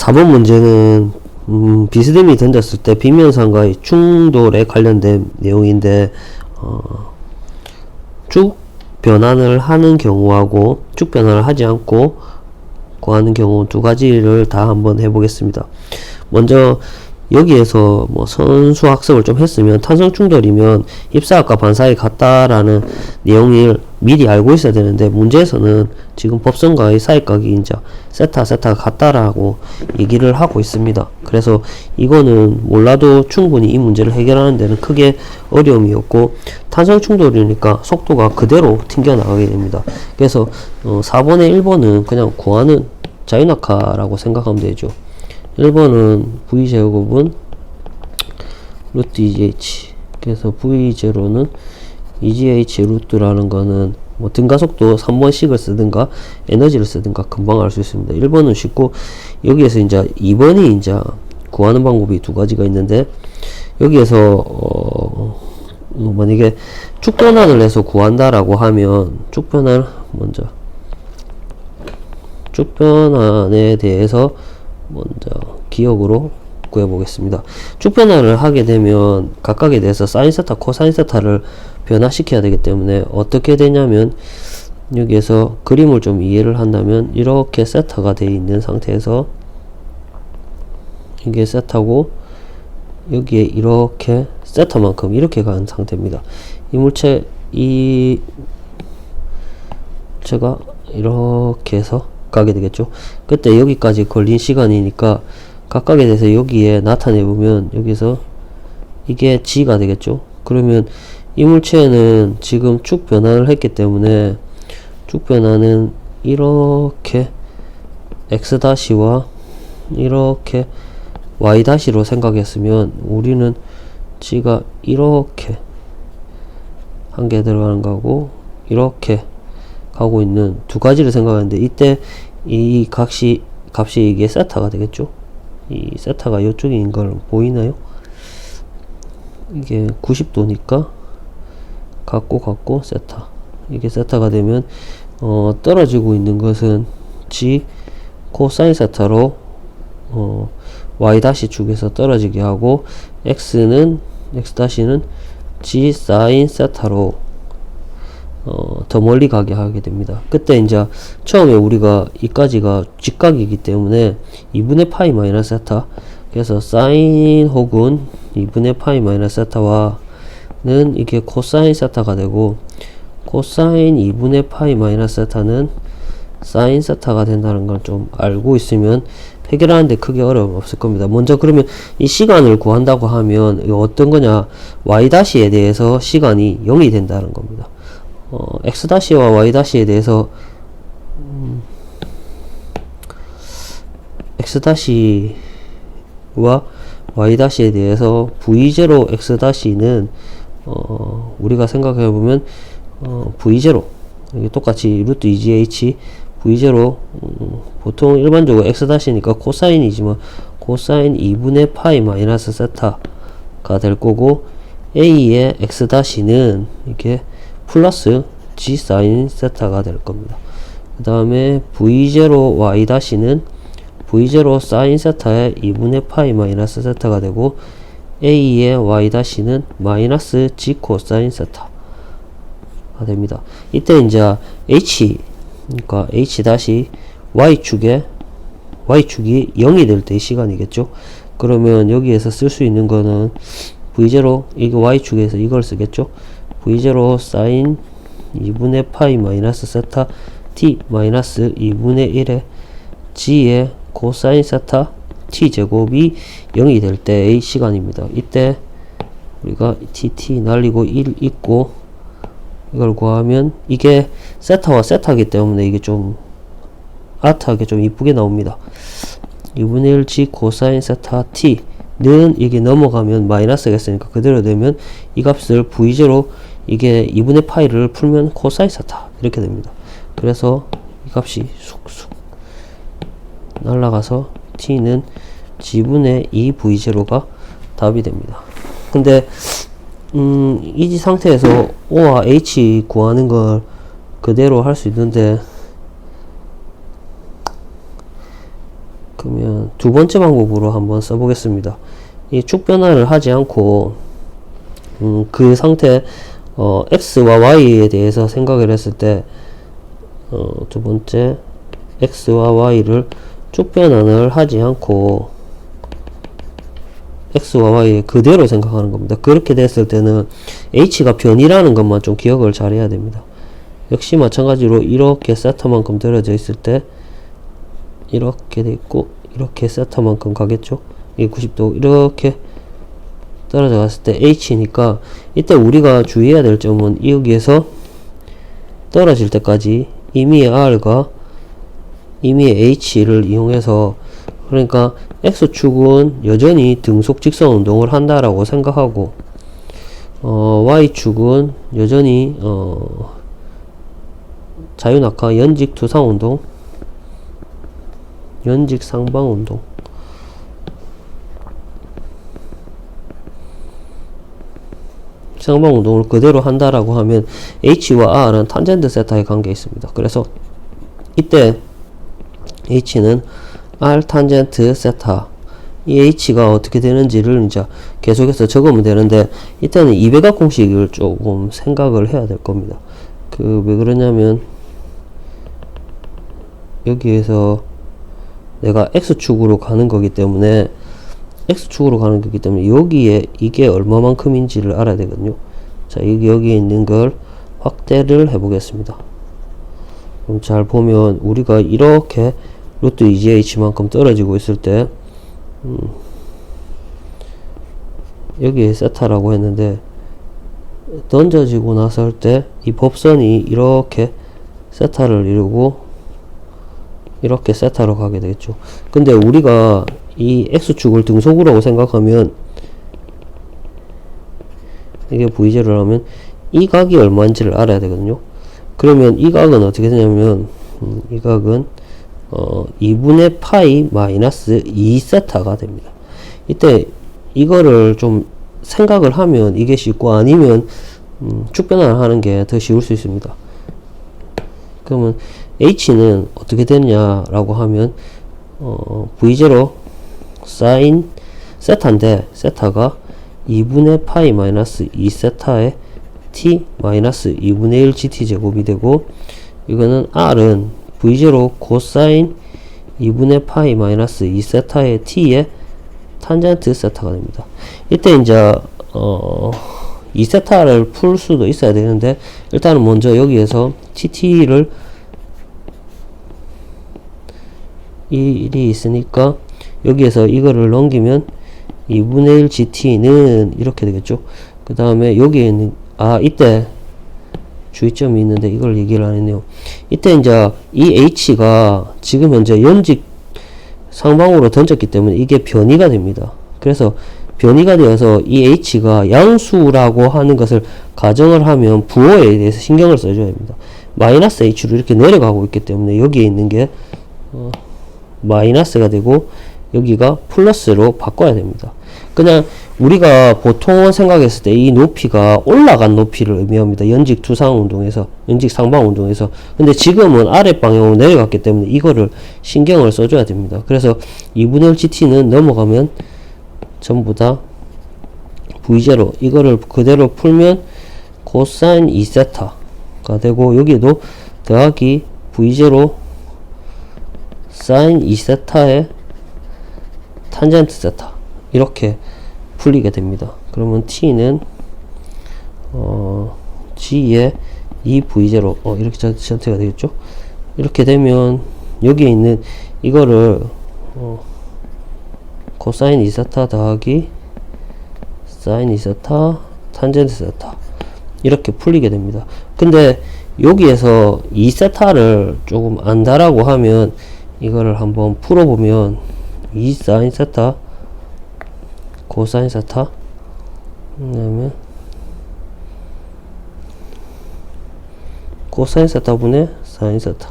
4번 문제는 비스듬히 던졌을 때 빗면상과의 충돌에 관련된 내용인데 쭉 변환을 하는 경우하고 쭉 변환을 하지 않고 구하는 경우 두 가지를 다 한번 해보겠습니다. 먼저 여기에서 뭐 선수 학습을 좀 했으면 탄성 충돌이면 입사각과 반사각이 같다라는 내용을 미리 알고 있어야 되는데, 문제에서는 지금 법선과의 사이각이 이제 세타가 같다라고 얘기를 하고 있습니다. 그래서 이거는 몰라도 충분히 이 문제를 해결하는 데는 크게 어려움이 없고, 탄성 충돌이니까 속도가 그대로 튕겨나가게 됩니다. 그래서 4번에 1번은 그냥 구하는 자유낙하라고 생각하면 되죠. 1번은 V0은 루트 2gh. 그래서 V0는 2gh 루트라는 거는 뭐 등가속도 3번씩을 쓰든가 에너지를 쓰든가 금방 알 수 있습니다. 1번은 쉽고, 여기에서 이제 2번이 이제 구하는 방법이 두 가지가 있는데, 여기에서 만약에 축변환을 해서 구한다라고 하면 축변환에 대해서 먼저 기억으로 구해보겠습니다. 축변환을 하게 되면 각각에 대해서 사인 세타, 코사인 세타를 변화시켜야 되기 때문에 어떻게 되냐면, 여기에서 그림을 좀 이해를 한다면 이렇게 세타가 되어 있는 상태에서 이게 세타고 여기에 이렇게 세타만큼 이렇게 간 상태입니다. 이 물체 제가 이렇게 해서 가게 되겠죠. 그때 여기까지 걸린 시간이니까 각각에 대해서 여기에 나타내 보면 여기서 이게 g가 되겠죠. 그러면 이 물체는 지금 쭉 변환을 했기 때문에 쭉 변환은 이렇게 x-와 이렇게 y-로 생각했으면 우리는 g가 이렇게 한 개 들어가는 거고 이렇게 가고 있는 두 가지를 생각하는데, 이때 이 값이 이게 세타가 되겠죠. 이 세타가 이쪽인 걸 보이나요? 이게 90도니까 같고 세타, 이게 세타가 되면 떨어지고 있는 것은 g 코사인 세타로 y 축에서 떨어지게 하고, x는 g 사인 세타로 더 멀리 가게 하게 됩니다. 그때 이제 처음에 우리가 이까지가 직각이기 때문에 2분의 파이 마이너스 세타, 그래서 사인 혹은 2분의 파이 마이너스 세타와는 이게 코사인 세타가 되고, 코사인 2분의 파이 마이너스 세타는 사인 세타가 된다는 걸 좀 알고 있으면 해결하는데 크게 어려움 없을 겁니다. 먼저 그러면 이 시간을 구한다고 하면 이거 어떤 거냐, y-에 대해서 시간이 0이 된다는 겁니다. x-와 y-에 대해서 x-와 y-에 대해서 v0 x-는 우리가 생각해보면 v0 이게 똑같이 루트 2gh v0 보통 일반적으로 x-니까 코사인이지만 코사인 2분의 파이 마이너스 세타가 될 거고, a의 x-는 이게 플러스 g 사인 세타가 될 겁니다. 그 다음에 v0 y-는 v0 사인 세타의 2분의 파이 마이너스 세타가 되고, a의 y-는 마이너스 g 코사인 세타가 됩니다. 이때 이제 그러니까 h-y축이 0이 될 때의 시간이겠죠. 그러면 여기에서 쓸 수 있는 거는 v0, 이거 y축에서 이걸 쓰겠죠. v0 사인 2분의 파이 마이너스 세타 t 마이너스 2분의 1의 g의 코사인 세타 t 제곱이 0이 될 때의 시간입니다. 이때 우리가 tt 날리고 1 있고 이걸 구하면 이게 세타와 세타이기 때문에 이게 좀 아트하게 좀 이쁘게 나옵니다. 2분의 1 g 코사인 세타 t는 이게 넘어가면 마이너스가 있으니까 그대로 되면 이 값을 v0 이게 2분의 파이를 풀면 코사인 세타 이렇게 됩니다. 그래서 이 값이 쑥쑥 날아가서 t는 g분의 2v0가 답이 됩니다. 근데 이 상태에서 O와 H 구하는 걸 그대로 할 수 있는데, 그러면 두 번째 방법으로 한번 써보겠습니다. 이 축 변화를 하지 않고 그 상태 x와 y에 대해서 생각을 했을 때 두 번째 x와 y를 쭉 변환을 하지 않고 x와 y 그대로 생각하는 겁니다. 그렇게 됐을 때는 h가 변이라는 것만 좀 기억을 잘 해야 됩니다. 역시 마찬가지로 이렇게 세타만큼 떨어져 있을 때 이렇게 돼 있고 이렇게 세타만큼 가겠죠. 이 90도 이렇게 떨어져 갔을 때 h니까 이때 우리가 주의해야 될 점은 여기에서 떨어질 때까지 임의의 r과 임의의 h를 이용해서, 그러니까 x축은 여전히 등속 직선 운동을 한다라고 생각하고 y축은 여전히 자유낙하 연직 투상 운동, 연직 상방 운동, 상방 운동을 그대로 한다라고 하면 h와 r은 탄젠트 세타의 관계에 있습니다. 그래서 이때 h는 r 탄젠트 세타, 이 h가 어떻게 되는지를 이제 계속해서 적으면 되는데, 이때는 이백각 공식을 조금 생각을 해야 될 겁니다. 왜 그러냐면 여기에서 내가 x축으로 가는 거기 때문에 여기에 이게 얼마만큼인지를 알아야 되거든요. 자, 여기에 있는 걸 확대를 해 보겠습니다. 그럼 잘 보면 우리가 이렇게 루트 2gH만큼 떨어지고 있을 때 여기에 세타라고 했는데, 던져지고 나서 때 이 법선이 이렇게 세타를 이루고 이렇게 세타로 가게 되겠죠. 근데 우리가 이 x축을 등속으로 생각하면, 이게 v0라면 이 각이 얼마인지를 알아야 되거든요. 그러면 이 각은 어떻게 되냐면 이 각은 2분의 파이 마이너스 2세타가 됩니다. 이때 이거를 좀 생각을 하면 이게 쉽고, 아니면 축 변환을 하는 게 더 쉬울 수 있습니다. 그러면 h는 어떻게 되느냐라고 하면 v0 사인 세타인데, 세타가 2분의 파이 마이너스 2세타의 t 마이너스 2분의 1 gt 제곱이 되고, 이거는 r은 v0 코사인 2분의 파이 마이너스 2세타의 t의 탄젠트 세타가 됩니다. 이때 이제 2세타를 풀 수도 있어야 되는데, 일단은 먼저 여기에서 tt를 1이 있으니까 여기에서 이거를 넘기면 2분의 1 gt는 이렇게 되겠죠. 그 다음에 여기에 있는 이때 주의점이 있는데 이걸 얘기를 안 했네요. 이때 이제 이 h가 지금 현재 연직 상방으로 던졌기 때문에 이게 변이가 됩니다. 그래서 변이가 되어서 이 h가 양수라고 하는 것을 가정을 하면 부호에 대해서 신경을 써줘야 됩니다. 마이너스 h로 이렇게 내려가고 있기 때문에 여기에 있는 게 마이너스가 되고 여기가 플러스로 바꿔야 됩니다. 그냥 우리가 보통 생각했을 때 이 높이가 올라간 높이를 의미합니다. 연직 투상 운동에서, 연직 상방 운동에서. 근데 지금은 아래 방향으로 내려갔기 때문에 이거를 신경을 써줘야 됩니다. 그래서 2분의 1 gt는 넘어가면 전부 다 v0, 이거를 그대로 풀면 코사인 2세타가 되고, 여기에도 더하기 v0 사인 2세타의 탄젠트 세타, 이렇게 풀리게 됩니다. 그러면 t는 g의 2v0 이렇게 전체가 되겠죠. 이렇게 되면 여기에 있는 이거를 코사인 2세타 더하기 사인 2세타 탄젠트 세타 이렇게 풀리게 됩니다. 근데 여기에서 2세타를 조금 안다라고 하면 이거를 한번 풀어보면 2 사인 세타 코사인 세타, 그 다음에 코사인 세타분의 사인 세타.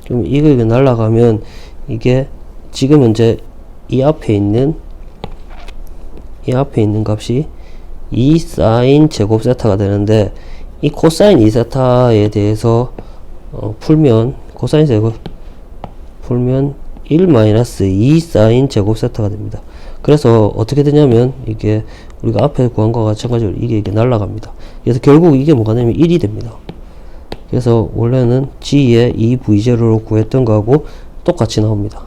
그럼 이거 날라가면 이게 지금 현재 이 앞에 있는 값이 2 사인 제곱 세타가 되는데, 이 코사인 2세타에 대해서 풀면, 코사인 제곱 풀면 1-2 사인 제곱 세타가 됩니다. 그래서 어떻게 되냐면 이게 우리가 앞에 구한 거와 마찬가지로 이게 날아갑니다. 그래서 결국 이게 뭐가 되냐면 1이 됩니다. 그래서 원래는 G의 2V0로 구했던 거하고 똑같이 나옵니다.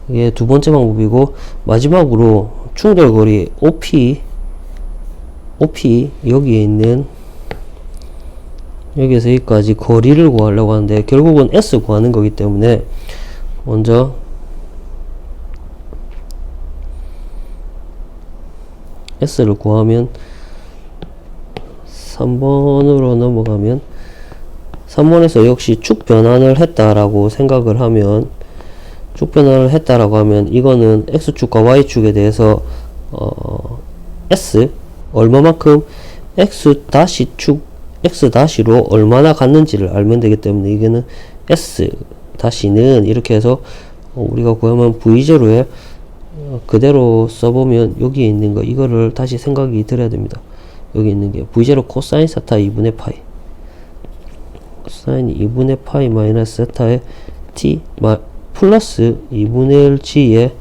이게 두 번째 방법이고, 마지막으로 충돌거리 OP 여기에 있는 여기에서 여기까지 거리를 구하려고 하는데 결국은 S 구하는 거기 때문에 먼저 S를 구하면 3번으로 넘어가면 3번에서 역시 축 변환을 했다라고 생각을 하면 이거는 X축과 Y축에 대해서 S 얼마만큼 X-로 얼마나 갔는지를 알면 되기 때문에 이게는 S-는 이렇게 해서 우리가 구하면 V0에 그대로 써보면 여기에 있는 거 이거를 다시 생각이 들어야 됩니다. 여기 있는 게 V0 코사인 세타 2분의 파이 코사인 2분의 파이 마이너스 세타의 T 플러스 2분의 1 G의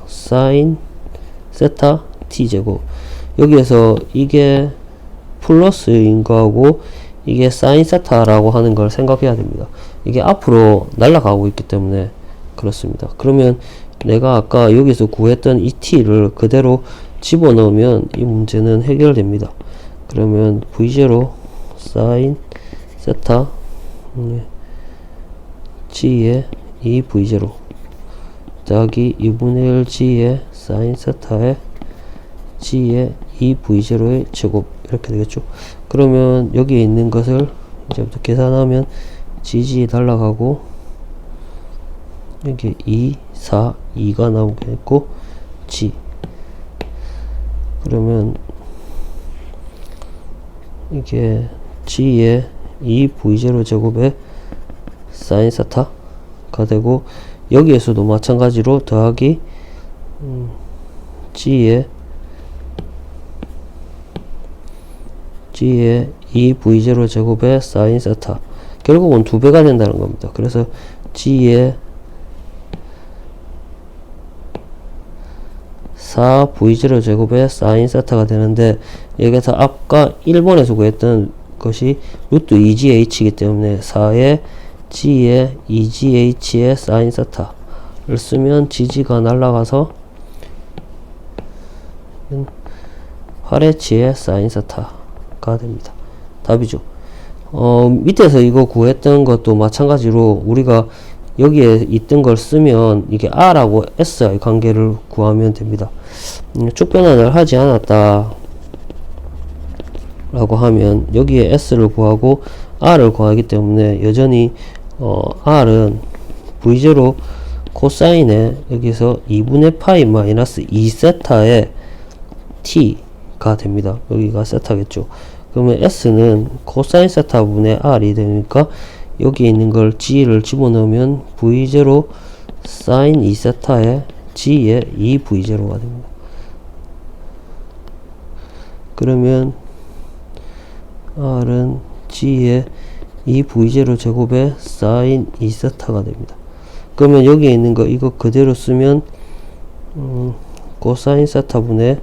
사인 세타 T 제곱. 여기에서 이게 플러스인 거하고 이게 사인 세타라고 하는 걸 생각해야 됩니다. 이게 앞으로 날아가고 있기 때문에 그렇습니다. 그러면 내가 아까 여기서 구했던 이 t를 그대로 집어넣으면 이 문제는 해결됩니다. 그러면 v0 사인 세타 g의 2v0 더하기 2분의 1 g의 사인 세타의 g의 2v0의 제곱 이렇게 되겠죠. 그러면 여기에 있는 것을 이제부터 계산하면 gg 날라가고 여기 2, 4, 2가 나오겠고 g 그러면 이게 g의 2v0 제곱의 사인 세타가 되고 여기에서도 마찬가지로 더하기 g의 2v0 제곱의 사인 세타 결국은 2배가 된다는 겁니다. 그래서 g의 4v0 제곱의 사인 세타가 되는데 여기서 아까 1번에서 구했던 것이 루트 2gh 이기 때문에 4의 g의 2gh의 사인 세타를 쓰면 gg가 날라가서 8의 g의 사인 세타가 됩니다. 답이죠. 밑에서 이거 구했던 것도 마찬가지로 우리가 여기에 있던 걸 쓰면 이게 R하고 S의 관계를 구하면 됩니다. 쭉 변환을 하지 않았다 라고 하면 여기에 S를 구하고 R을 구하기 때문에 여전히 R은 V0 코사인에 여기서 2분의 파이 마이너스 2세타의 T가 됩니다. 여기가 세타겠죠. 그러면 S는 코사인 세타 분의 R이 되니까 여기에 있는 걸 G를 집어넣으면 V0 사인 2세타의 G의 2V0가 됩니다. 그러면 R은 G의 2V0 제곱의 사인 2세타가 됩니다. 그러면 여기에 있는 거 이거 그대로 쓰면 코사인 세타 분의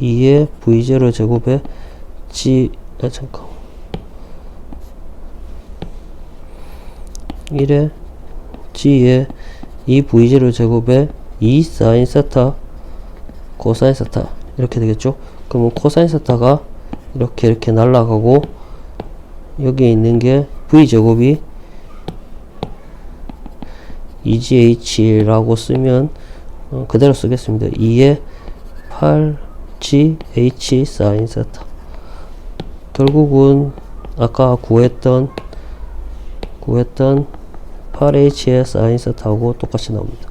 2의 V0 제곱에 잠깐 1의 G의 2V0 제곱에 2 사인 세타 코사인 세타 이렇게 되겠죠. 그러면 코사인 세타가 이렇게 날아가고 여기에 있는 게 V 제곱이 2GH라고 쓰면 그대로 쓰겠습니다. 2의 8GH 사인 세타 결국은 아까 구했던 8H의 사인 세타하고 똑같이 나옵니다.